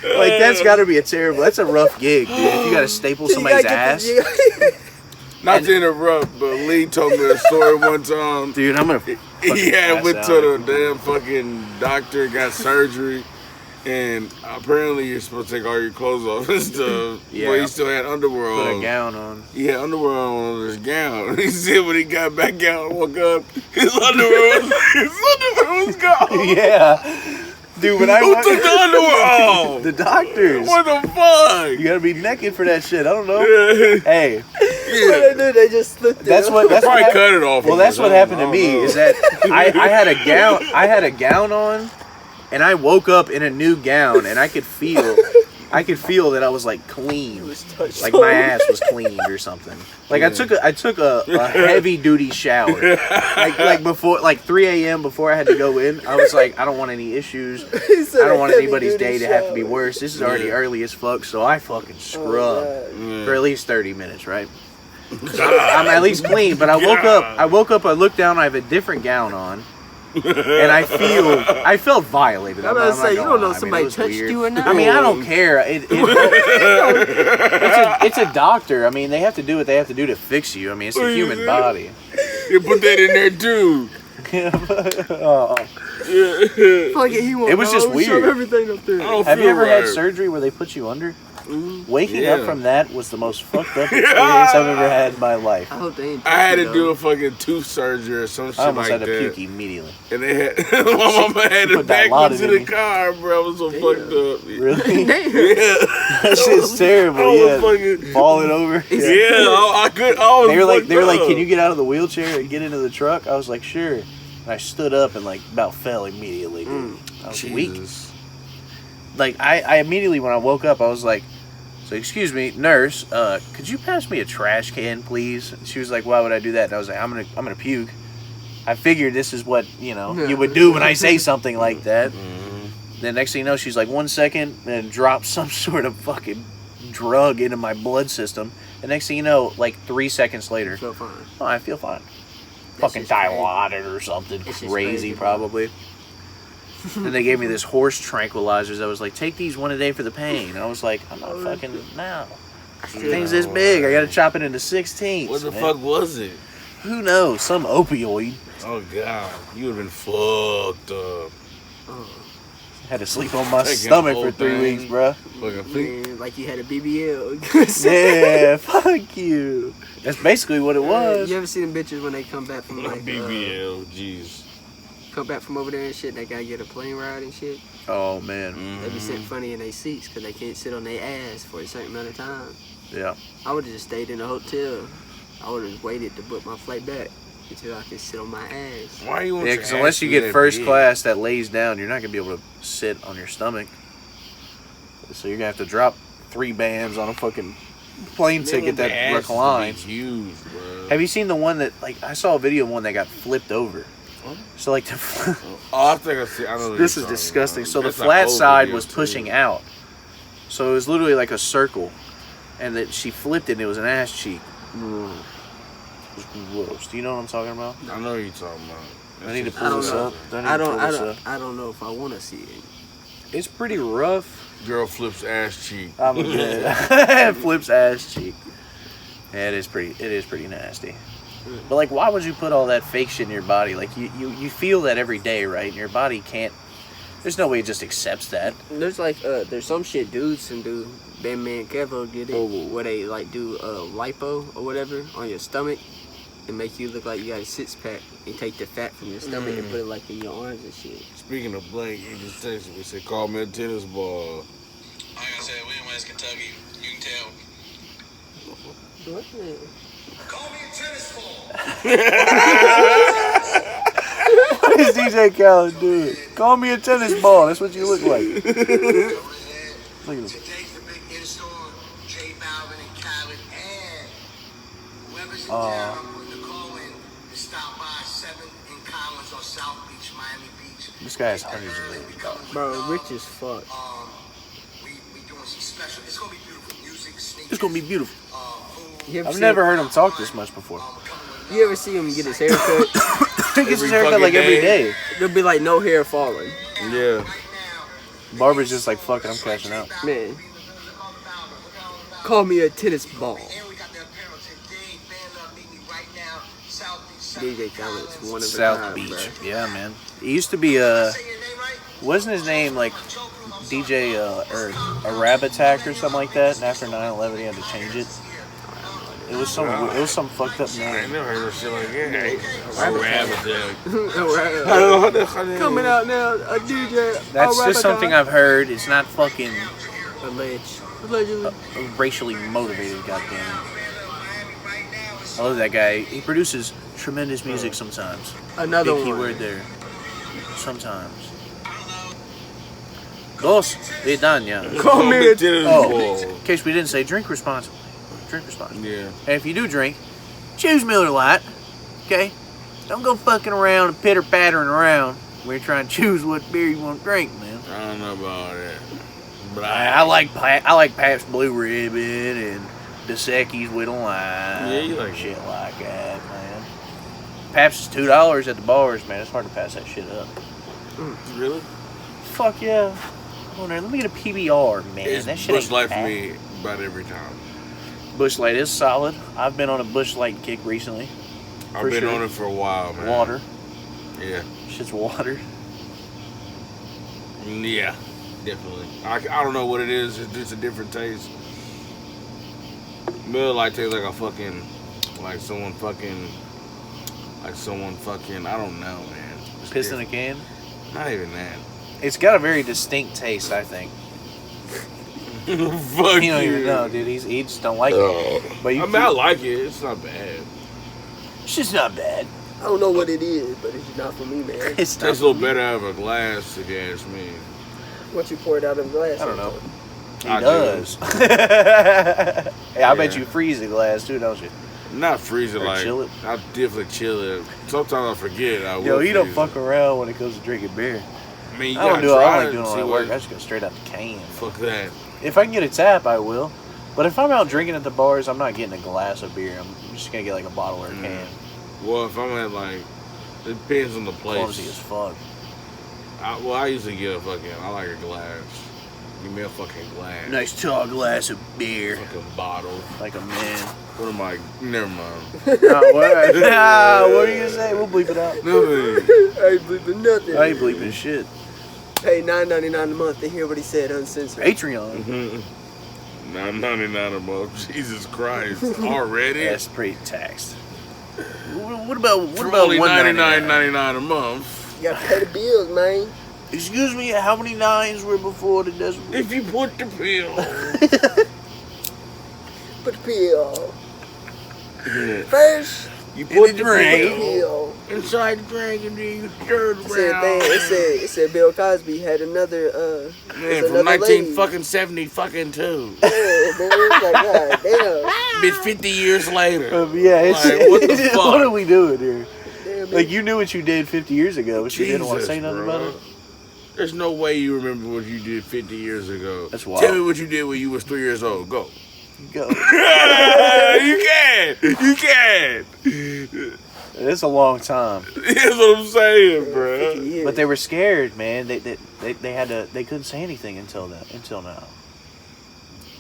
Like that's got to be that's a rough gig, dude. If you got to staple somebody's ass. Not to interrupt, but Lee told me a story one time. Dude, I'm gonna. He went to the damn fucking doctor, got surgery, and apparently you're supposed to take all your clothes off and stuff. Yeah. But he still had underwear on. Put a gown on. He had underwear on his gown. He said when he got back out and woke up, his underwear was gone. Yeah. Dude, when Who took the underwear off? The doctors. What the fuck? You gotta be naked for that shit. I don't know. Hey. What they do? They just slipped it. That's what cut it off. Well, that's what happened to me. Is that I had a gown. I had a gown on, and I woke up in a new gown, and I could feel that I was like clean, like my ass was cleaned or something. Like I took a heavy duty shower, like before 3 a.m. before I had to go in. I was like, I don't want any issues. I don't want anybody's day to have to be worse. This is already early as fuck, so I fucking scrubbed for at least 30 minutes, right? I'm at least clean, but I woke up, I looked down, I have a different gown on, and I felt violated. I'm about to say, you don't know if somebody touched you or not. I mean, I don't care. It's a doctor. I mean, they have to do what they have to do to fix you. I mean, it's a human body. You put that in there too. It was just weird. Everything up there. Have you ever had surgery where they put you under? Waking up from that was the most fucked up experience I've ever had in my life. I hope they ain't. I had to do a fucking tooth surgery or some shit like that. I almost had to puke immediately. And they had my mama had to back me to the car, bro. I was so fucked up. Really? Yeah. That shit's terrible. I was fucking falling over. Yeah, I could. They were like, can you get out of the wheelchair and get into the truck? I was like, sure. And I stood up and like about fell immediately. Dude. I was weak. Like I immediately when I woke up, I was like, so excuse me, nurse, could you pass me a trash can, please? And she was like, why would I do that? And I was like, I'm gonna puke. I figured this is what you would do when I say something like that. Then next thing you know, she's like, 1 second, and drops some sort of fucking drug into my blood system. And next thing you know, like 3 seconds later, feel fine. Oh, I feel fine. Fucking dilated or something crazy, probably. And they gave me this horse tranquilizers. I was like, take these one a day for the pain. I was like, I'm not fucking now. Thing's this big. I gotta chop it into 16. What the fuck was it? Who knows? Some opioid. Oh god, you would have been fucked up. Had to sleep on my stomach for 3 weeks, bruh. Man, like you had a BBL. Yeah, fuck you. That's basically what it was. You ever see them bitches when they come back from like BBL? Jeez. Come back from over there and shit, they gotta get a plane ride and shit. Oh man. They be sitting funny in their seats because they can't sit on their ass for a certain amount of time. Yeah. I would have just stayed in the hotel. I would have waited to book my flight back until I could sit on my ass. Why you want because unless you get first class that lays down, you're not gonna be able to sit on your stomach. So you're gonna have to drop 3 bands on a fucking plane ticket that reclines. Huge, bro. Have you seen the one that, like, I saw a video of one that got flipped over? So like the I think I see. I know this is disgusting. So the flat side was pushing out. So it was literally like a circle, and that she flipped it. And it was an ass cheek. It was gross. Do you know what I'm talking about? I know what you're talking about. I need to pull this up. I don't know if I want to see it. It's pretty rough. Girl flips ass cheek. I'm good. Flips ass cheek. Yeah, it is pretty nasty. But like, why would you put all that fake shit in your body? Like, you feel that every day, right? And your body can't. There's no way it just accepts that. There's like there's some shit dudes can do. Man, Kevo did it where they like do lipo or whatever on your stomach and make you look like you got a 6-pack and take the fat from your stomach and put it like in your arms and shit. Speaking of Blake, he just texted me, said, call me a tennis ball. Like I said, we in West Kentucky. You can tell. What the? Call me a tennis ball. What is DJ Khaled doing? Call me a tennis ball. That's what you look like. Look at him. Today's the big in-store. J Balvin and Khaled and whoever's in town, I'm going to call in to stop by 7 in Collins on South Beach, Miami Beach. This guy has hundreds of millions of dollars. Bro, rich as fuck. We doing some special. It's going to be beautiful music. It's gonna be beautiful. I've never heard him talk this much before. You ever see him get his hair cut? He gets his haircut like every day. There'll be like no hair falling. Yeah. Barber's just like, fuck it, I'm cashing out. Man. Call me a tennis ball. DJ Khaled is one of the South kind, Beach. bro. Yeah, man. It used to be, wasn't his name like DJ or a Rab Attack or something like that? And after 9/11 he had to change it. It was some fucked up I name. ain't never heard of shit like that. Coming out now, a DJ. That's just something I've heard. It's not fucking Allegedly. racially motivated, goddamn. I love that guy. He produces tremendous music sometimes. Another Big one. keyword there. Sometimes. Dos de daña. Call me a tennis Oh, ball. in case we didn't say, drink responsibly. Drink responsibly. Yeah. And if you do drink, choose Miller Lite. Okay? Don't go fucking around and pitter-pattering around when you're trying to choose what beer you want to drink, man. I don't know about that. But I like Pabst Blue Ribbon and Dos Equis with a lime. Yeah, you like shit like that, man. Pabst is $2 at the bars, man. It's hard to pass that shit up. Really? Fuck yeah. Come on there, let me get a PBR, man. It's that shit Bush ain't Light for bad. me about every time. Bush Light is solid. I've been on a Bush Light kick recently. I've been on it for a while, man. Water. Yeah. Shit's water. Yeah, definitely. I don't know what it is. It's just a different taste. Miller Lite tastes like someone fucking, I don't know, man. It's Piss in a different. can. Not even that. It's got a very distinct taste, I think. Fuck You don't even know, dude. He just don't like it. But you I like it. It's not bad. it's just not bad. I don't know what it is, but it's not for me, man. It's It tastes not. a little better out of a glass, if you ask me. What you pour it out of a glass? I don't know. He I do. does. Hey, I bet Yeah. you freeze the glass too, don't you? Not freeze it Or like. chill it? I definitely chill it. Sometimes I forget. I will Yo, you don't freeze fuck it. around when it comes to drinking beer. I mean, you I don't gotta do it. I try don't like it doing and all see that what- work. I just go straight out the can. Fuck that. If I can get a tap, I will. But if I'm out drinking at the bars, I'm not getting a glass of beer. I'm just gonna get like a bottle or a can. Well, if I'm at like, it depends on the Clumsy as place. fuck. I usually get I like a glass. Give me a fucking glass. Nice tall glass of beer, Fucking bottle. like a man. What am I? Never mind. What? What are you gonna say? We'll bleep it out. Nothing. I ain't bleeping nothing. I ain't bleeping shit. Pay $9.99 a month to hear what he said uncensored. Patreon. $9.99 a month. Jesus Christ. Already? That's pretty taxed. What about For $1.99? only $99.99 a month. You gotta pay the bills, man. Excuse me, how many nines were before the decimal? If you put the pill. Put the pill. First, You put the the drink. pill inside the drink and then you stir it It said, around. it said Bill Cosby had another Man, there's from another 19 lady. fucking 70 fucking 2. Yeah, man, it's like, God damn. Bitch, 50 years later. Yeah, it's, Like, what the fuck? what are we doing here? Damn, Like, you knew what you did 50 years ago, but you didn't want to Jesus, say nothing bro. about it? There's no way you remember what you did 50 years ago. That's wild. Tell me what you did when you was 3 years old. Go. Go. You can. You can. It's a long time. That's what I'm saying, bro. 50 years. But they were scared, man. They had to. They couldn't say anything until now.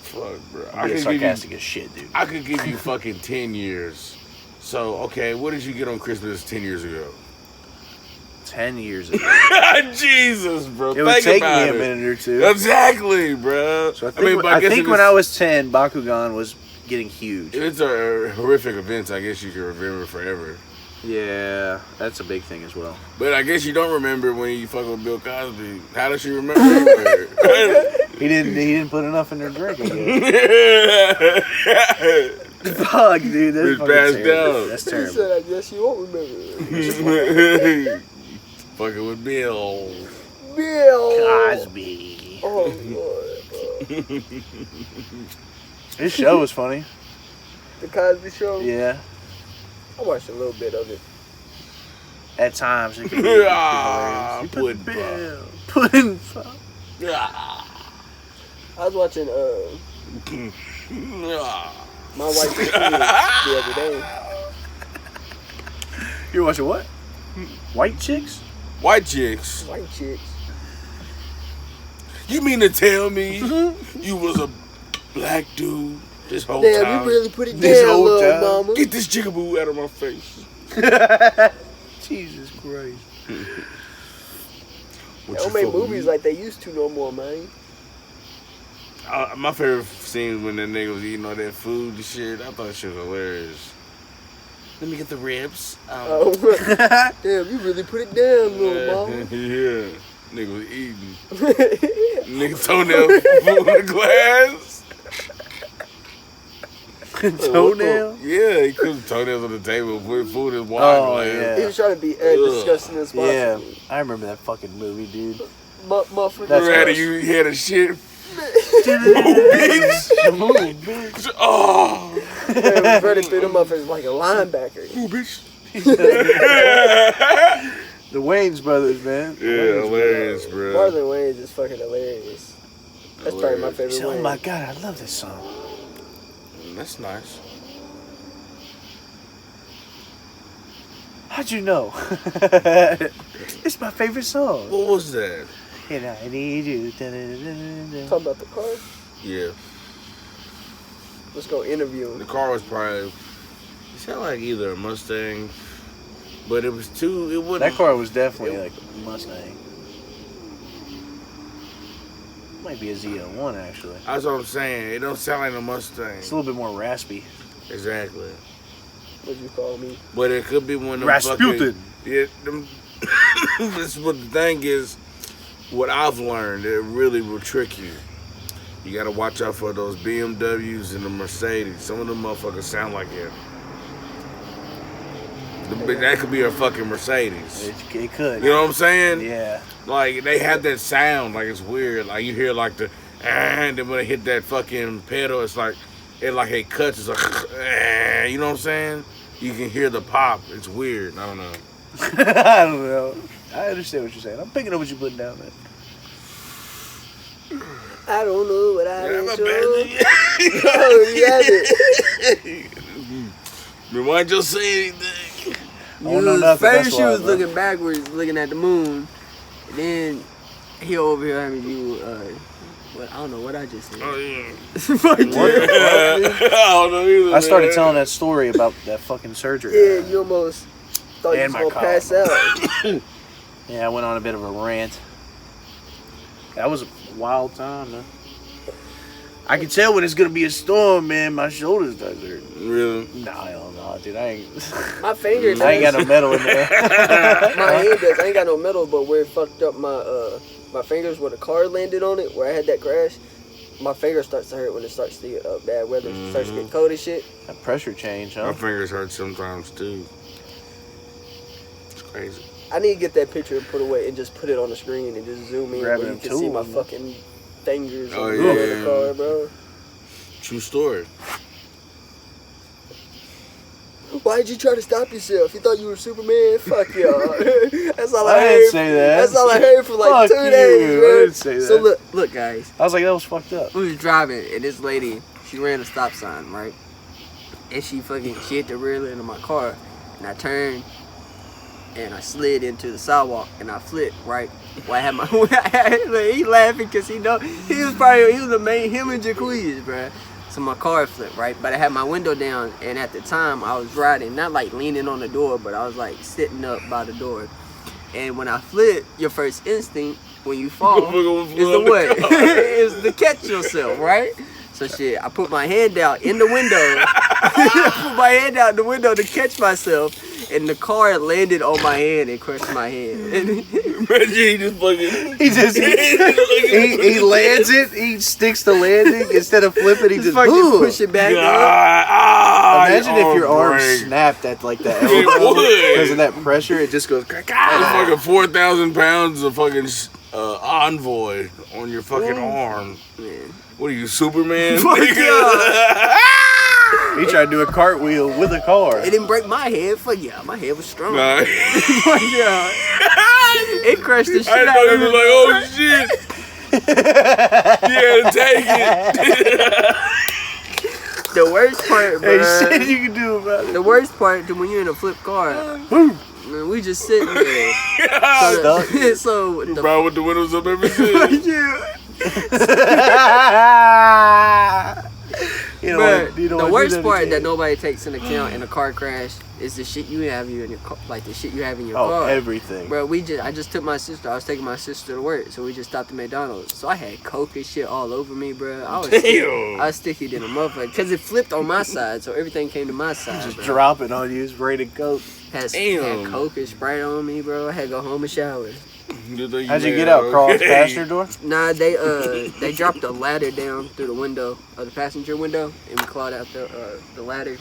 Fuck, bro. I'm being sarcastic as shit, dude. I could give you fucking 10 years. So, okay, what did you get on Christmas 10 years ago? 10 years ago. Jesus, bro. It would take me a minute or two. Exactly, bro. So I think when I was 10, Bakugan was getting huge. It's a horrific event, I guess you can remember forever. Yeah, that's a big thing as well. But I guess you don't remember when you fuck with Bill Cosby. How does she remember? He didn't put enough in her drink again. Bitch Fuck, dude. That's fucking passed terrible. out. That's He terrible. said, I guess you won't remember. Fucking with Bill. Bill. Cosby. Oh, Lord. His show was funny. The Cosby Show? Yeah. I watched a little bit of it. At times it could be Ah, hilarious. pudding pop. Pudding pop. I was watching My Wife and Kids the other day. You're watching what? White chicks? White chicks. White chicks. You mean to tell me you was a black dude this whole Damn, time? you really put it This down, whole little time. mama. Get this jigaboo out of my face. Jesus Christ. What They don't you make fucking movies eat? like they used to no more, man. My favorite scene when that nigga was eating all that food and shit. I thought that shit was hilarious. Let me get the ribs. Oh, damn, you really put it down, little mama. Yeah. Nigga was eating. Nigga toenail food in the glass. Toenail? Yeah, he put toenails on the table, put food in wine Oh, glass. yeah. He was trying to be as disgusting as possible. Yeah. I remember that fucking movie, dude. Motherfucker. That's You had a shit. bitch. Oh, Man was running through them motherfuckers like a linebacker. ooh, bitch. The Wayans brothers, man. Yeah, hilarious, bro. Marlon Wayans is fucking hilarious. That's probably my favorite Oh Wayans. my god, I love this song. That's nice. How'd you know? It's my favorite song. What was that? And I need you. Da-da-da-da-da. Talking about the car? Yeah, Let's go interview the him. car was probably. It sounded like either a Mustang, but it was too. It wouldn't. That car was definitely like a Mustang. Might be a Z01 actually. That's what I'm saying. It don't sound like a Mustang. It's a little bit more raspy. Exactly. What'd you call me? But it could be one of them Rasputin. fucking. Yeah, them. This is what the thing is. What I've learned, it really will trick you. You gotta watch out for those BMWs and the Mercedes. Some of them motherfuckers sound like it. That could be a fucking Mercedes. It could. You know what I'm saying? Yeah. Like they have that sound, like it's weird. Like you hear like the, and then when they hit that fucking pedal, it's like it cuts. It's like, you know what I'm saying? You can hear the pop. It's weird. I don't know. I don't know. I understand what you're saying. I'm picking up what you're putting down, man. I don't know what I Yeah, done my show. bad. Oh, you have it. Man, why'd you say anything? I don't know nothing. First, That's she why, was bro. looking backwards, looking at the moon. And then he over here having you, what, I don't know what I just said. Oh yeah. Fuck you. I don't know either. I started man. telling that story about that fucking surgery. Yeah, you almost thought you And was my gonna pass collar. out. Yeah, I went on a bit of a rant. That was a wild time, man. I can tell when it's gonna be a storm, man. My shoulders start hurting. Really? Nah, hell no, dude. I ain't. My finger does. I ain't got no metal in there. My hand does. I ain't got no metal, but where it fucked up my my fingers where the car landed on it, where I had that crash, my finger starts to hurt when it starts to get bad weather. It starts to get cold and shit. That pressure change, huh? My fingers hurt sometimes too. It's crazy. I need to get that picture and put away and just put it on the screen and just zoom in Grab where them you can see my tools. fucking fingers Oh, on yeah. the car, bro. True story. Why did you try to stop yourself? You thought you were Superman? Fuck y'all. That's all I, I heard. didn't say that. That's all I heard for like Fuck 2 you. days, bro. I didn't say So that. look, guys. I was like, that was fucked up. We was driving and this lady, she ran a stop sign, right? And she hit the rear end of my car, and I turned and I slid into the sidewalk and I flipped, right? Well, I had my he laughing because he was the main, him and Jacquees, bro. So my car flipped, right? But I had my window down, and at the time I was riding, not like leaning on the door, but I was like sitting up by the door. And when I flip, your first instinct when you fall is the what? Is to catch yourself, right? So shit, I put my hand out in the window. I put my hand out the window to catch myself, and the car landed on my hand and crushed my hand. Imagine he just fucking. He lands it. He sticks the landing instead of flipping. He just fucking boom. push it back up. Imagine if your arm snapped at like that It elbow would. because of that pressure. It just goes. That's fucking 4,000 pounds of fucking envoy on your fucking arm. Man. What are you, Superman? Fuck yeah. He tried to do a cartwheel with a car. It didn't break my head. Fuck yeah, my head was strong. Nah. Fuck yeah. It crushed the shit I out know of he me. was like, oh shit. You had to take it. The worst part, bro. Hey, shit you can do about it. The worst part when you're in a flip car, man, we just sitting there. So the Bro, with the windows up ever since. You know Bruh, what, you know the what, worst you know part what, that nobody takes into account in a car crash is the shit you have in your car, like the shit you have in your car. everything. Bro, I just took my sister. I was taking my sister to work, so we just stopped at McDonald's. So I had Coke and shit all over me, bro. I was sticky than a motherfucker because it flipped on my side, so everything came to my side. Just bro. drop it on you, spray the Coke. Had Damn. Coke and Sprite on me, bro. I had to go home and shower. How'd you get out? Crawl out the passenger door? Nah, they dropped a ladder down through the window of the passenger window, and we clawed out the ladder.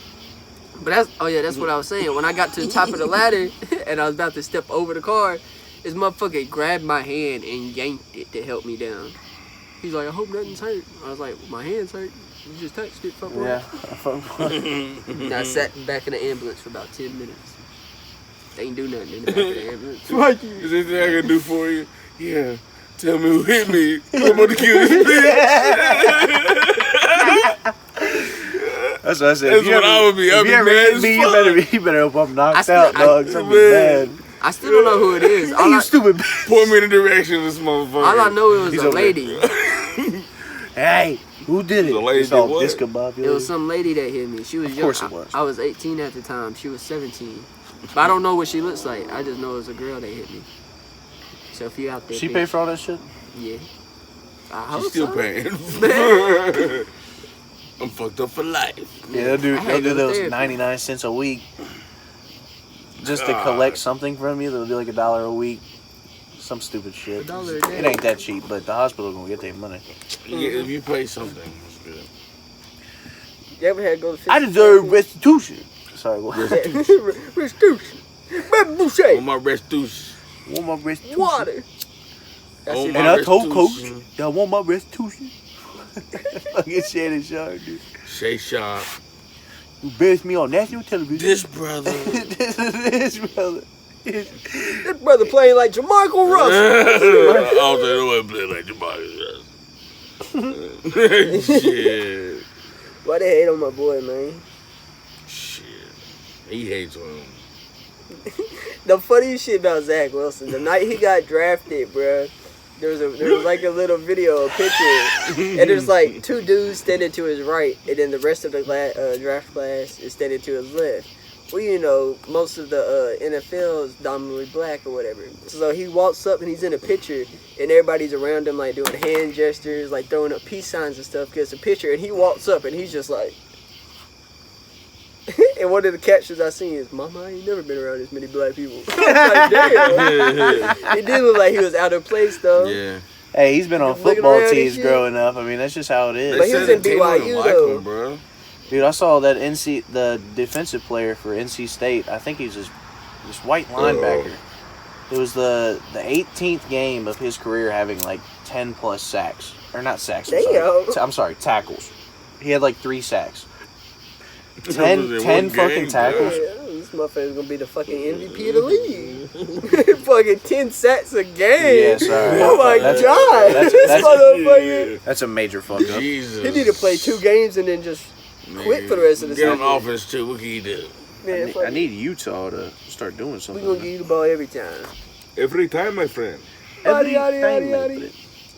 But that's what I was saying. When I got to the top of the ladder and I was about to step over the car, this motherfucker grabbed my hand and yanked it to help me down. He's like, I hope nothing's hurt. I was like, my hand's hurt. You just touched it, fuck Yeah. And I sat back in the ambulance for about 10 minutes. They ain't do nothing in the back of the ambulance. Is there anything I can do for you? Yeah. Tell me who hit me. I'm about to kill this bitch. That's what I said. That's what I would be. I'd be mad as me, fuck. you better hope I'm knocked still- out, dog. Something's bad. I still don't know who it is. Hey, you stupid bitch. Point me in the direction of this motherfucker. All I know it was He's a over lady. Hey, who did it? The lady It's all did what? discombobulated. It was some lady that hit me. She was young. course it was. I was 18 at the time. She was 17. But I don't know what she looks like. I just know it was a girl that hit me. So if you out there, She bitch, paid for all that shit? Yeah. I hope She's still so. paying. I'm fucked up for life. Yeah, they'll I had to do go to those therapy. 99 cents a week just to God. collect something from you. They'll do like $1 a week. Some stupid shit. $1 a day. It ain't that cheap, but the hospital gonna get their money. If you pay something, it's good. You ever had to go to I deserve restitution. Sorry, what? restitution. Baby Boucher. On my restitution. Want my restitution? Water. That's Oh it. my And I told Coach, restitution. y'all want my restitution? Fucking Shannon Sharp, dude. Shay Sharp. You embarrassed me on national television. This brother. this brother. This brother playing like Jamarcus Russell. I don't think nobody play like Jamarcus. Shit. Why they hate on my boy, man? Shit. He hates him. The funniest shit about Zach Wilson, the night he got drafted, bruh, there was like a little video, a picture, and there's like 2 dudes standing to his right, and then the rest of the draft class is standing to his left. Well, you know, most of the NFL is dominantly black or whatever. So he walks up and he's in a picture, and everybody's around him like doing hand gestures, like throwing up peace signs and stuff. Gets a picture, and he walks up and he's just like. And one of the captions I seen is, "Mama, I ain't never been around this many black people." I was like, damn. It did look like he was out of place though. Yeah. Hey, he's been on Looking football around and teams shit. growing up. I mean, that's just how it is. But he was in BYU, though. bro. Dude, I saw that the defensive player for NC State. I think he's this white linebacker. It was the 18th game of his career having like 10 plus sacks, or not sacks. I'm sorry, tackles. He had like 3 sacks. 10 fucking tackles. Yeah, this motherfucker's gonna be the fucking MVP of the league. Fucking 10 sacks a game. Yeah, sorry. Oh my god. This motherfucker. That's a major fuck up. Jesus. He need to play 2 games and then just quit for the rest of the season. season. Get on offense too. What can you do? Man, I need Utah to start doing we something. gonna give you the ball every time. Every time, my friend. Every Yaddy, yaddy, time, yaddy, man.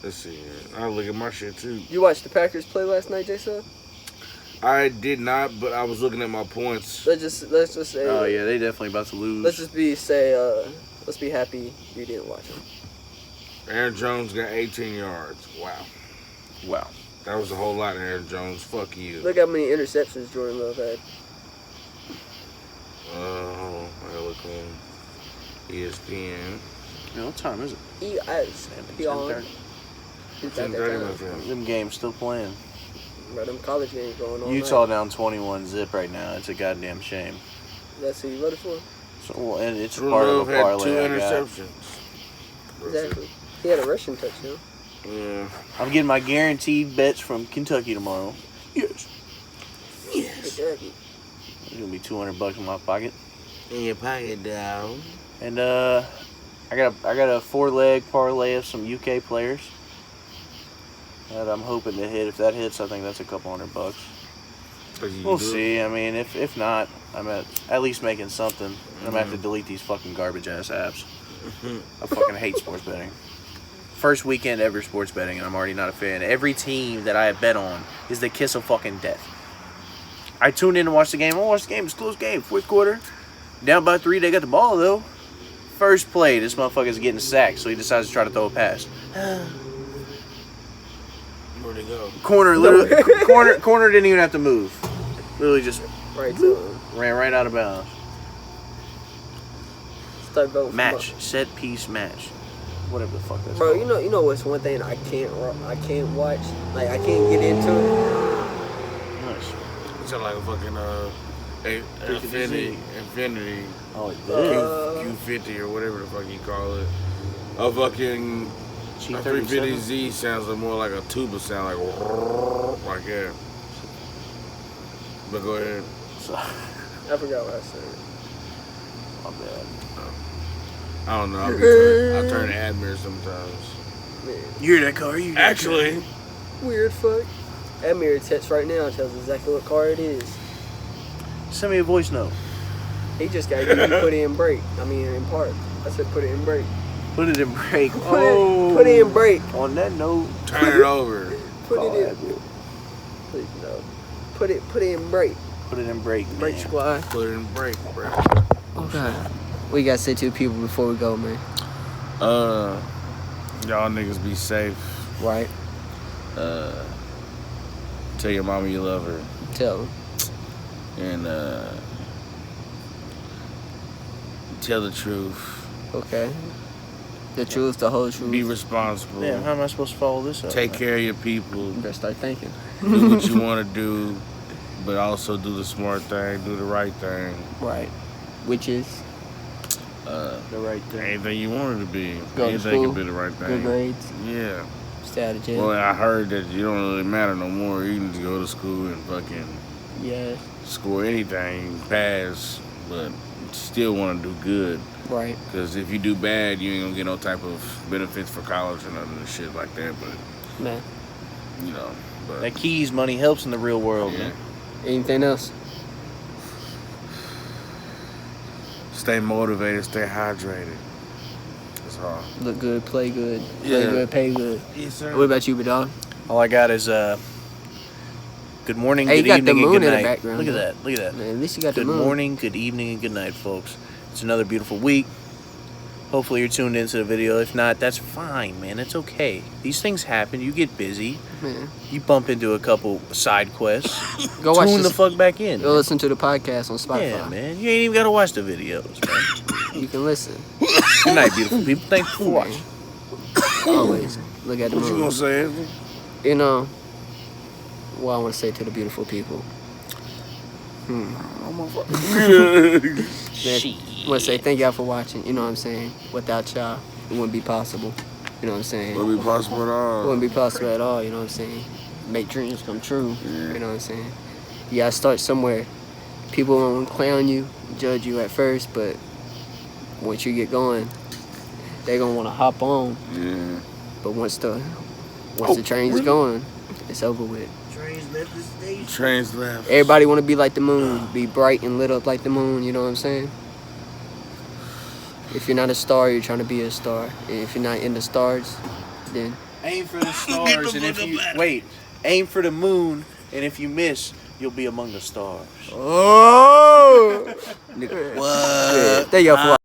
Let's see. I'll look at my shit too. You watched the Packers play last night, Jason? I did not, but I was looking at my points. Let's just say. Oh yeah, they definitely about to lose. Let's be happy you didn't watch them. Aaron Jones got 18 yards. Wow. That was a whole lot, Aaron Jones. Fuck you. Look how many interceptions Jordan Love had. Oh, I gotta look on ESPN. What time is it? He on. 10:30. It's at 10:30, that my time. friend. Them games still playing. Bro, them college games going on. Utah down 21-0 right now. It's a goddamn shame. That's who you voted for? So, and it's Jordan part of Love a had 2 parlay I got. interceptions. Exactly. He had a rushing touchdown. Yeah. I'm getting my guaranteed bets from Kentucky tomorrow. Yes. Kentucky. It's gonna be $200 in my pocket. In your pocket, down. And I got a 4-leg parlay of some UK players that I'm hoping to hit. If that hits, I think that's a couple $100. We'll see. I mean, if not, I'm at least making something. I'm gonna have to delete these fucking garbage ass apps. I fucking hate sports betting. First weekend ever sports betting, and I'm already not a fan. Every team that I have bet on is the kiss of fucking death. I tuned in to watch the game. I watched the game. It's a close game. 4th quarter. Down by 3. They got the ball, though. First play, this motherfucker's getting sacked, so he decides to try to throw a pass. Where'd it go? Corner didn't even have to move. Literally just Right to him. ran right out of bounds. Start voting. Match. Set piece match. Whatever the fuck that's Bro, called. you know what's one thing I can't watch? Like, I can't get into it. Nice. It's like a fucking Infinity Oh, it did. Q50 or whatever the fuck you call it. A fucking a 350Z sounds more like a tuba sound, like that. But go ahead. So, I forgot what I said. my bad. I don't know. I turn Admir sometimes. Man, You hear that car? You Actually, weird fuck. That mirror text right now tells exactly what car it is. send me a voice note. He just got to put it in brake. I mean, in park. I said put it in brake. Put it in brake. Put it in brake. On that note, turn it over. Put call it in. Admiral. Please no. Put it in brake. Put it in brake. Brake man. squad. Put it in break, bro. Oh god. We gotta say to people before we go, man. Y'all niggas be safe. Right. Tell your mama you love her. Tell them. And tell the truth. Okay. The truth, the whole truth. Be responsible. Damn, how am I supposed to follow this up? Take man? care of your people. You better start thinking. Do what you want to do, but also do the smart thing. Do the right thing. Right. Which is The right thing. Anything you want it to be. Go to Anything school, can be the right thing. good grades, Yeah. stay out of jail. Well, I heard that you don't really matter no more. You can just go to school and fucking Yeah. score anything, pass, but still want to do good. Right. Because if you do bad, you ain't gonna get no type of benefits for college or nothing and shit like that. But Man. you know, but That keys money helps in the real world, yeah. man. Anything else? Stay motivated, stay hydrated. That's all. Look good, play good, play Yeah. good, pay good. Yes, sir. What about you, big dog? All I got is good morning, Hey, you good got the evening, and moon good in the night. background, Look at bro. that. Look at that. Man, at least you got Good the moon. morning, good evening, and good night, folks. It's another beautiful week. Hopefully you're tuned into the video. If not, that's fine, man. It's okay. These things happen. You get busy. Man. You bump into a couple side quests. Go watch Tune the this. fuck back in. Go listen to the podcast on Spotify. Yeah, man. You ain't even got to watch the videos, man. You can listen. Good night, beautiful people. Thanks for watching. Always. Look at the What you moon. gonna say, Anthony? You know, what I want to say to the beautiful people. I'm a fuck. Man, I want to say thank y'all for watching. You know what I'm saying? Without y'all, it wouldn't be possible. You know what I'm saying? Would be possible at It all. wouldn't be possible at all. You know what I'm saying? Make dreams come true. Yeah. You know what I'm saying? You gotta start somewhere. People won't clown you, judge you at first, but once you get going, they gonna want to hop on. Yeah. But once the Oh, train's really? going, it's over with. Trains left the station. Trains left. Everybody want to be like the moon, be bright and lit up like the moon. You know what I'm saying? If you're not a star, you're trying to be a star. And if you're not in the stars, then Aim for the stars, and if you aim for the moon, and if you miss, you'll be among the stars. oh, What? yeah, thank y'all for watching.